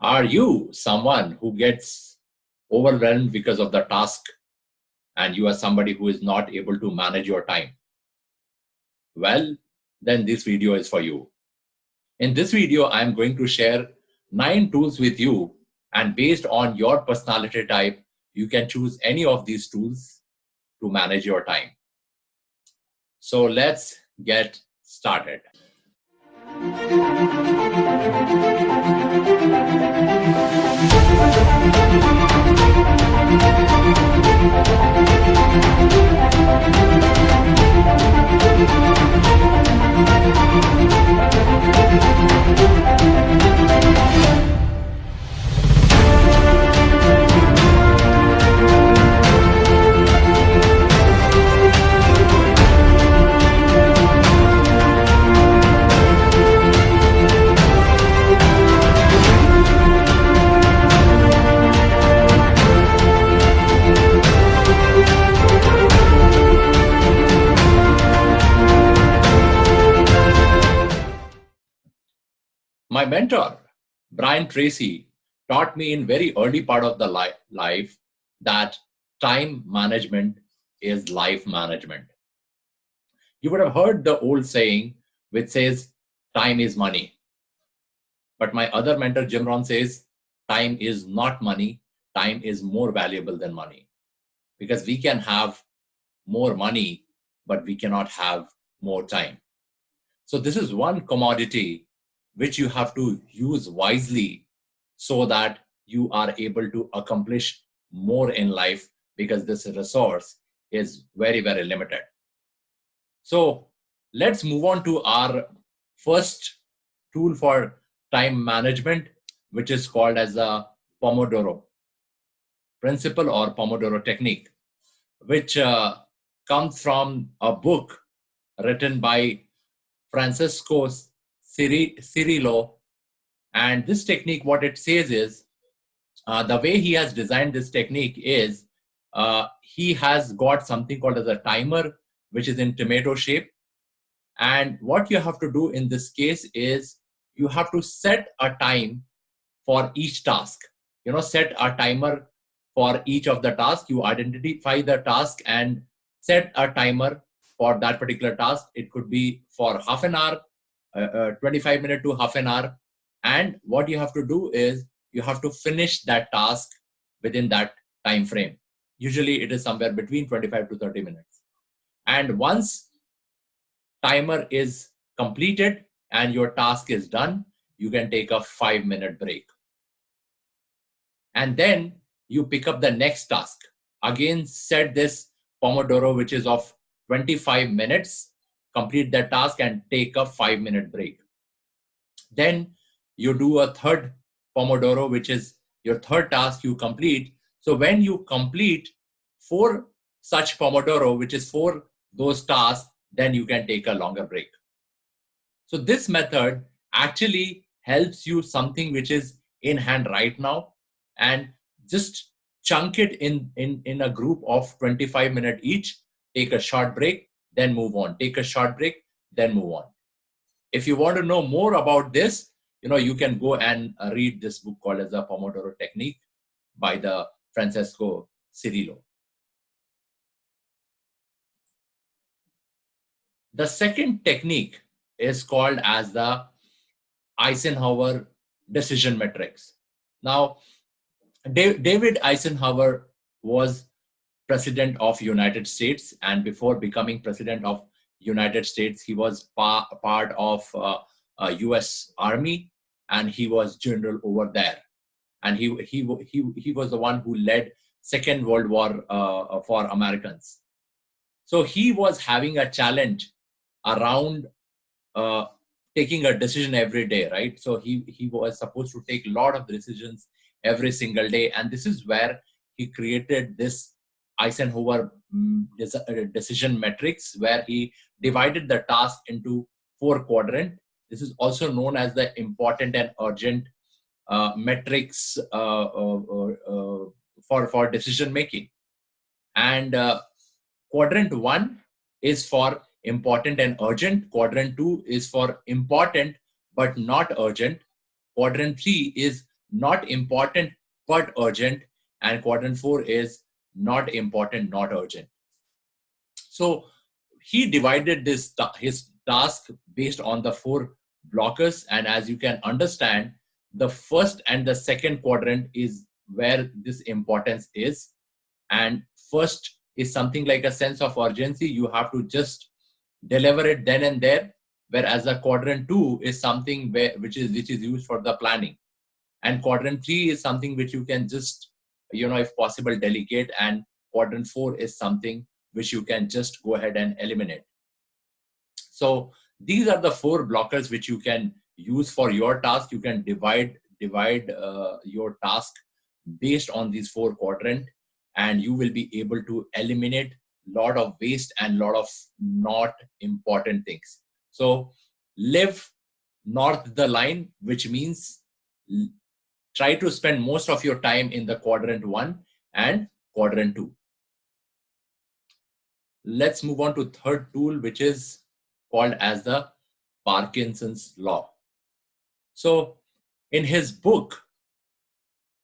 Are you someone who gets overwhelmed because of the task and you are somebody who is not able to manage your time? Well, then this video is for you. In this video, I am going to share 9 tools with you, and based on your personality type, you can choose any of these tools to manage your time. So let's get started. My mentor, Brian Tracy, taught me in very early part of the life that time management is life management. You would have heard the old saying which says, time is money. But my other mentor, Jim Rohn, says, time is not money. Time is more valuable than money. Because we can have more money, but we cannot have more time. So this is one commodity which you have to use wisely so that you are able to accomplish more in life, because this resource is very, very limited. So let's move on to our first tool for time management, which is called as the Pomodoro principle or Pomodoro technique, which comes from a book written by Francesco Cirillo. And this technique, what it says is, the way he has designed this technique is, he has got something called as a timer, which is in tomato shape. And what you have to do in this case is, you have to set a time for each task. Set a timer for each of the tasks. You identify the task and set a timer for that particular task. It could be for half an hour, 25 minutes to half an hour. And what you have to do is, you have to finish that task within that time frame. Usually it is somewhere between 25 to 30 minutes. And once timer is completed and your task is done, you can take a 5-minute break. And then you pick up the next task. Again, set this Pomodoro, which is of 25 minutes, complete that task and take a 5-minute break. Then you do a third Pomodoro, which is your third task you complete. So when you complete 4 such Pomodoro, which is 4 those tasks, then you can take a longer break. So this method actually helps you something which is in hand right now, and just chunk it in a group of 25 minutes each. Take a short break, then move on. Take a short break, then move on. If you want to know more about this, you can go and read this book called as the Pomodoro Technique by the Francesco Cirillo. The second technique is called as the Eisenhower decision matrix. Now, David Eisenhower was president of United States, and before becoming president of United States, he was part of US Army, and he was general over there. And he was the one who led Second World War for Americans. So he was having a challenge around taking a decision every day, right? So he was supposed to take a lot of decisions every single day. And this is where he created this Eisenhower decision matrix, where he divided the task into 4 quadrants. This is also known as the important and urgent metrics for decision making. And quadrant 1 is for important and urgent. Quadrant 2 is for important but not urgent. Quadrant 3 is not important but urgent, and quadrant 4 is not important, not urgent. So he divided his task based on the 4 blockers, and as you can understand, the first and the second quadrant is where this importance is. And first is something like a sense of urgency. You have to just deliver it then and there, whereas the quadrant 2 is something which is used for the planning, and quadrant 3 is something which you can just, if possible, delegate, and quadrant 4 is something which you can just go ahead and eliminate. So these are the 4 blockers which you can use for your task. You can divide your task based on these 4 quadrant, and you will be able to eliminate lot of waste and lot of not important things. So live north the line, which means try to spend most of your time in the quadrant 1 and quadrant 2. Let's move on to third tool, which is called as the Parkinson's law. So in his book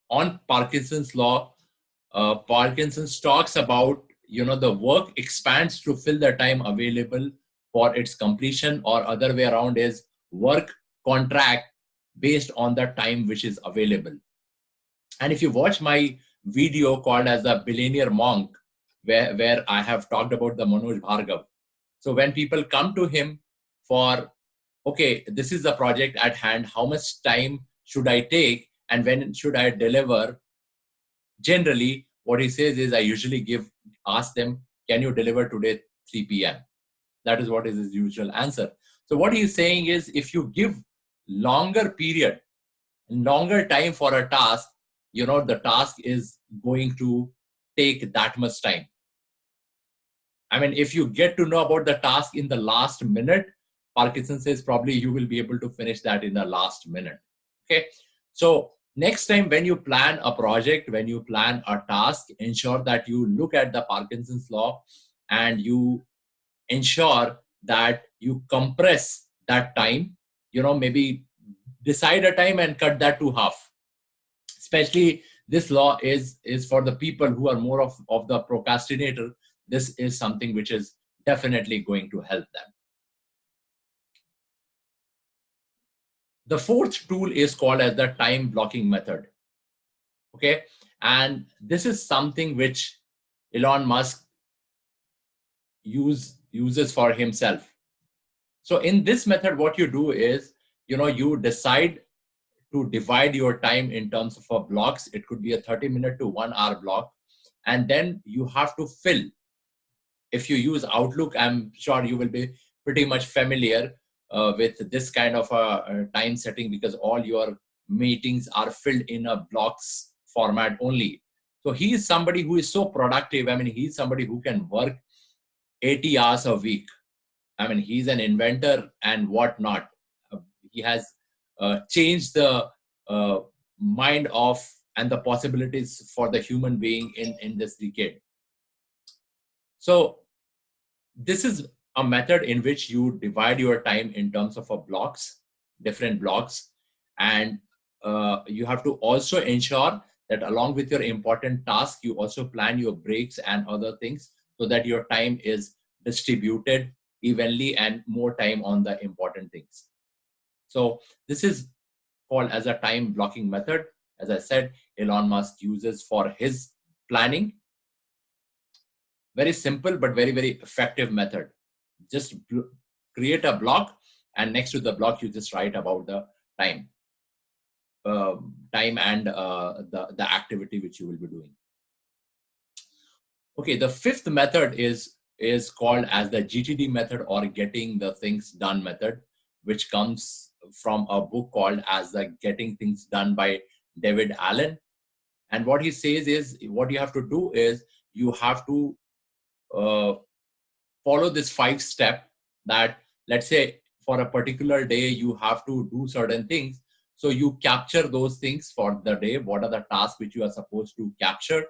on Parkinson's law, Parkinson's talks about, the work expands to fill the time available for its completion, or other way around is work contract based on the time which is available. And if you watch my video called as the Billionaire Monk, where I have talked about the Manoj Bhargav. So when people come to him for, okay, this is the project at hand, how much time should I take and when should I deliver? Generally, what he says is, I usually ask them, can you deliver today 3 p.m.? That is what is his usual answer. So what he is saying is, if you give longer period, longer time for a task, the task is going to take that much time. I mean, if you get to know about the task in the last minute, Parkinson says probably you will be able to finish that in the last minute. Okay. So next time when you plan a project, when you plan a task, ensure that you look at the Parkinson's law and you ensure that you compress that time, maybe decide a time and cut that to half. Especially this law is for the people who are more of the procrastinator. This is something which is definitely going to help them. The fourth tool is called as the time blocking method. Okay. And this is something which Elon Musk uses for himself. So in this method, what you do is, you decide to divide your time in terms of blocks. It could be a 30-minute to 1 hour block. And then you have to fill. If you use Outlook, I'm sure you will be pretty much familiar with this kind of a time setting, because all your meetings are filled in a blocks format only. So he is somebody who is so productive. I mean, he's somebody who can work 80 hours a week. I mean, he's an inventor and whatnot. He has changed the mind of and the possibilities for the human being in this decade. So this is a method in which you divide your time in terms of blocks, different blocks. And you have to also ensure that along with your important task, you also plan your breaks and other things so that your time is distributed evenly and more time on the important things. So this is called as a time blocking method. As I said, Elon Musk uses for his planning. Very simple, but very, very effective method. Just create a block, and next to the block, you just write about the time and the activity which you will be doing. Okay, the fifth method is called as the GTD method, or getting the things done method, which comes from a book called as the Getting Things Done by David Allen. And what he says is, what you have to do is you have to follow this 5-step, that let's say for a particular day you have to do certain things. So you capture those things for the day. What are the tasks which you are supposed to capture?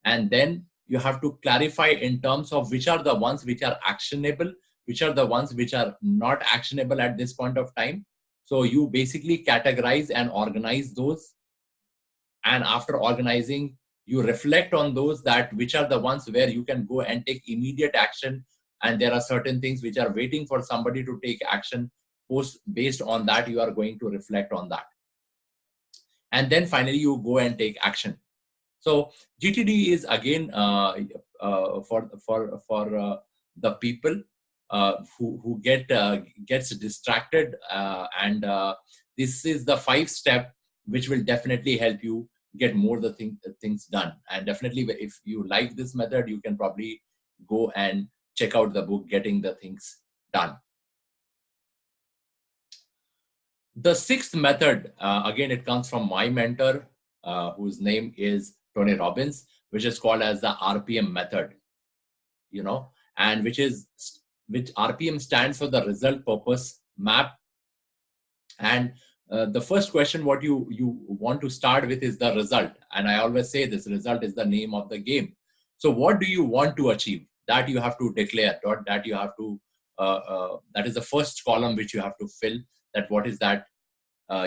And then you have to clarify in terms of which are the ones which are actionable, which are the ones which are not actionable at this point of time. So you basically categorize and organize those. And after organizing, you reflect on those, that which are the ones where you can go and take immediate action, and there are certain things which are waiting for somebody to take action. Post based on that, you are going to reflect on that, and then finally you go and take action. So GTD is again for the people who gets distracted, and this is the 5 step which will definitely help you get more things done. And definitely, if you like this method, you can probably go and check out the book, Getting the Things Done. The 6th method, again, it comes from my mentor, whose name is Tony Robbins, which is called as the RPM method, and which RPM stands for the result, purpose, map. And the first question what you want to start with is the result. And I always say this result is the name of the game. So what do you want to achieve? That you have to declare, that you have to, that is the first column which you have to fill, that what is that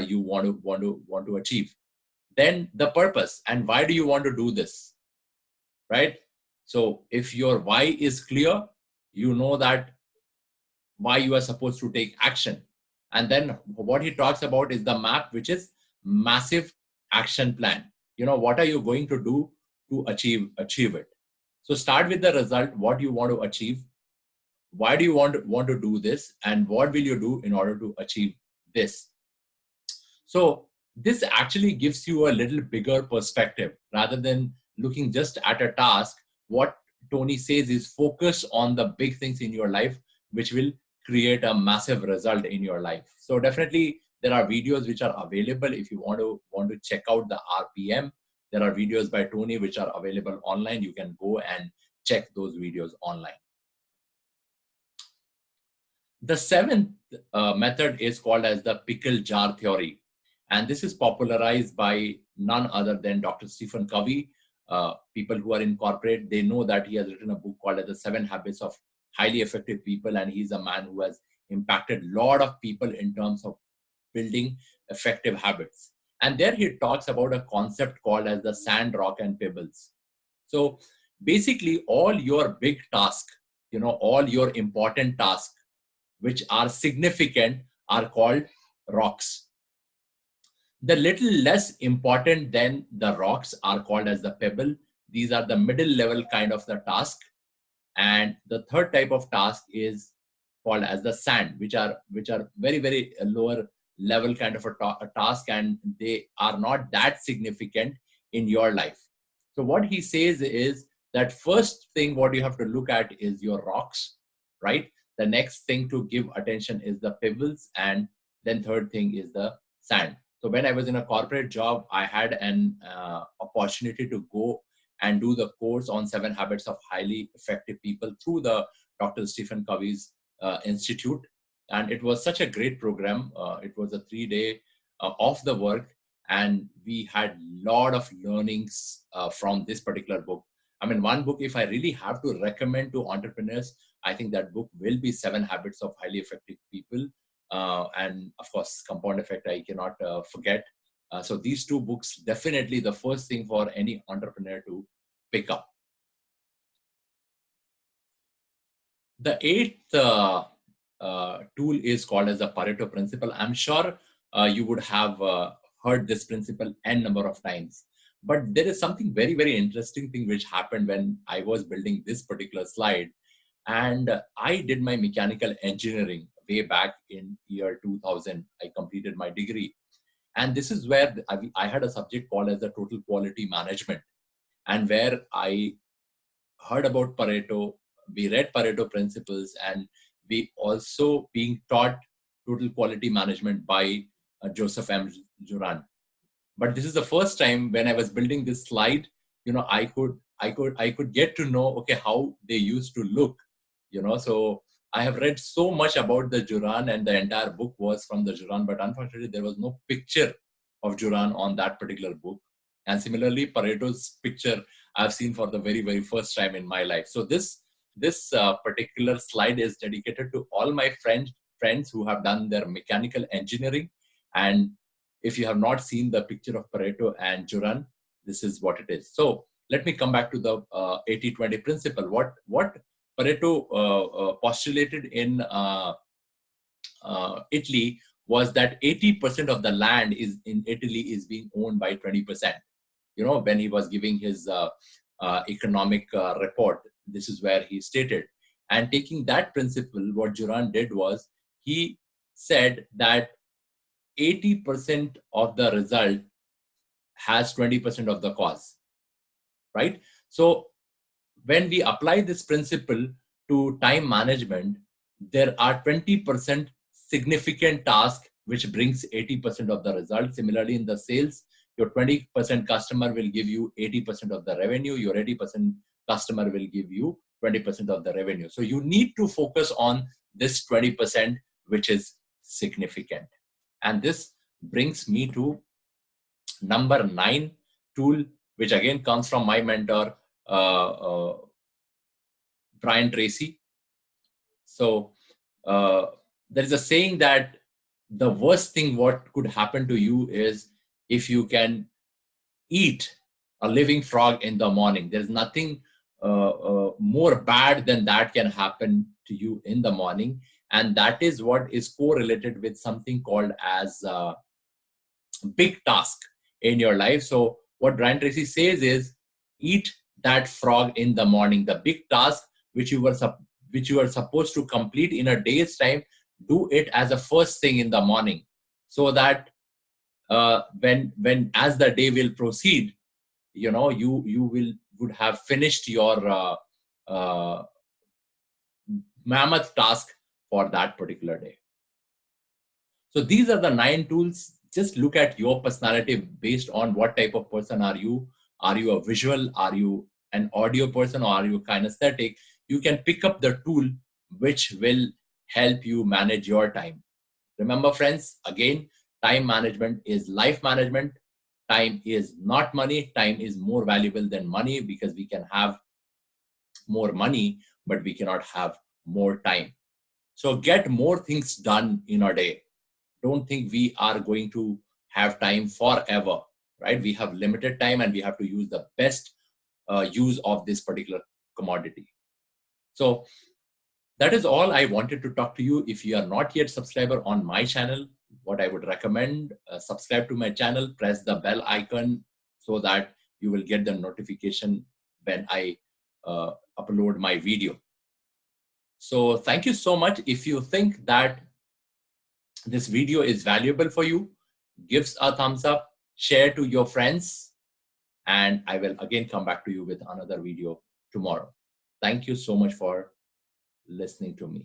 you want to achieve. Then the purpose, and why do you want to do this, right? So if your why is clear, you know that why you are supposed to take action. And then what he talks about is the map, which is massive action plan. What are you going to do to achieve it? So start with the result, what you want to achieve, why do you want to do this, and what will you do in order to achieve this. So this actually gives you a little bigger perspective rather than looking just at a task. What Tony says is focus on the big things in your life, which will create a massive result in your life. So definitely there are videos which are available if you want to check out the RPM. There are videos by Tony which are available online. You can go and check those videos online. The 7th method is called as the pickle jar theory. And this is popularized by none other than Dr. Stephen Covey. People who are in corporate, they know that he has written a book called as The 7 Habits of Highly Effective People. And he's a man who has impacted a lot of people in terms of building effective habits. And there he talks about a concept called as the sand, rock, and pebbles. So basically all your big tasks, all your important tasks, which are significant, are called rocks. The little less important than the rocks are called as the pebble. These are the middle level kind of the task. And the third type of task is called as the sand, which are very, very lower level kind of a task, and they are not that significant in your life. So what he says is that first thing what you have to look at is your rocks, right? The next thing to give attention is the pebbles, and then third thing is the sand. So when I was in a corporate job, I had an opportunity to go and do the course on 7 Habits of Highly Effective People through the Dr. Stephen Covey's Institute. And it was such a great program. It was a 3-day off the work, and we had a lot of learnings from this particular book. I mean, one book, if I really have to recommend to entrepreneurs, I think that book will be 7 Habits of Highly Effective People. And of course, Compound Effect, I cannot forget. So these 2 books, definitely the first thing for any entrepreneur to pick up. The 8th tool is called as the Pareto principle. I'm sure you would have heard this principle n number of times. But there is something very, very interesting thing which happened when I was building this particular slide. And I did my mechanical engineering way back in year 2000. I completed my degree. And this is where I had a subject called as the total quality management, and where I heard about Pareto, we read Pareto principles, and we also being taught total quality management by Joseph M. Juran. But this is the first time when I was building this slide, I could get to know, okay, how they used to look, so I have read so much about the Juran, and the entire book was from the Juran, but unfortunately there was no picture of Juran on that particular book. And similarly, Pareto's picture I've seen for the very, very first time in my life. So this particular slide is dedicated to all my friends who have done their mechanical engineering. And if you have not seen the picture of Pareto and Juran, this is what it is. So let me come back to the 80-20 principle. What Pareto postulated in Italy was that 80% of the land is in Italy is being owned by 20%. When he was giving his economic report, this is where he stated. And taking that principle, what Juran did was he said that 80% of the result has 20% of the cause, right? So when we apply this principle to time management, there are 20% significant tasks which brings 80% of the result. Similarly, in the sales, your 20% customer will give you 80% of the revenue. Your 80% customer will give you 20% of the revenue. So you need to focus on this 20%, which is significant. And this brings me to number 9 tool, which again comes from my mentor, Brian Tracy. So there is a saying that the worst thing what could happen to you is if you can eat a living frog in the morning. There's nothing more bad than that can happen to you in the morning. And that is what is correlated with something called as big task in your life. So what Brian Tracy says is eat that frog in the morning. The big task which you were supposed to complete in a day's time, do it as a first thing in the morning, so that when as the day will proceed, you would have finished your mammoth task for that particular day. So these are the 9 tools. Just look at your personality based on what type of person are you. Are you a visual? Are you an audio person? Or are you kinesthetic? You can pick up the tool which will help you manage your time. Remember, friends, again, time management is life management. Time is not money. Time is more valuable than money, because we can have more money, but we cannot have more time. So get more things done in a day. Don't think we are going to have time forever, right? We have limited time and we have to use the best use of this particular commodity. So that is all I wanted to talk to you. If you are not yet subscriber on my channel, what I would recommend, subscribe to my channel, press the bell icon so that you will get the notification when I upload my video. So thank you so much. If you think that this video is valuable for you, give a thumbs up, share to your friends, and I will again come back to you with another video tomorrow. Thank you so much for listening to me.